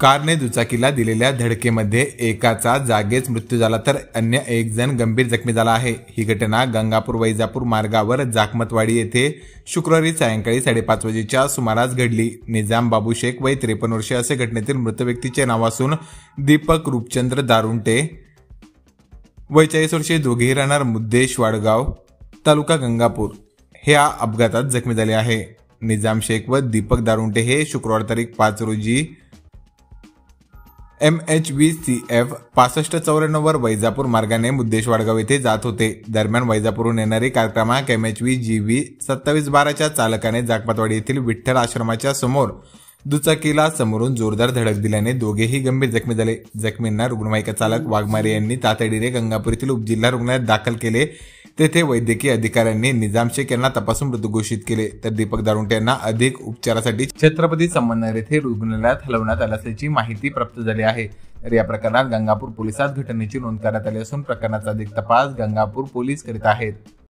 कारने दुचाकीला दिलेल्या धडकेमध्ये एकाचा जागेच मृत्यू झाला तर अन्य एक जण गंभीर जखमी झाला आहे। ही घटना गंगापूर वैजापूर मार्गावर जाखमतवाडी येथे शुक्रवारी सायंकाळी 5:30 वाजेच्या सुमारास घडली। निजाम बाबू शेख वय 53 वर्षे असे घटनेतील मृत व्यक्तीचे नाव असून दीपक रूपचंद्र दारुंटे वय 40 वर्षे, दोघेही राहणार मुद्देश वाडगाव तालुका गंगापूर हे या अपघातात जखमी झाले आहे। निजाम शेख व दीपक दारुंटे हे शुक्रवार तारीख 5 रोजी MHVCF 6594 वर वैजापूर मार्गाने मुद्देश वाडगाव येथे जात होते। दरम्यान वैजापूरहून येणारी कार क्रमांक MHVGV 2712 च्या चालकाने जाखमतवाडी येथील विठ्ठल आश्रमाच्या समोर दुचाकीला समोरून जोरदार धडक दिल्याने दोघेही गंभीर जखमी झाले। जखमींना रुग्णवाहिका चालक वाघमारे यांनी तातडीने गंगापूर येथील उपजिल्हा रुग्णालयात दाखल केले। तेथे वैद्यकीय अधिकाऱ्यांनी निजाम शेख यांना तपासून मृत घोषित केले तर दीपक दारुंटे यांना अधिक उपचारासाठी छत्रपती संभाजीनगर येथे रुग्णालयात हलवण्यात आल्याची माहिती प्राप्त झाली आहे। तर या प्रकरणात गंगापूर पोलिसात घटनेची नोंद करण्यात आली असून प्रकरणाचा अधिक तपास गंगापूर पोलीस करीत आहेत।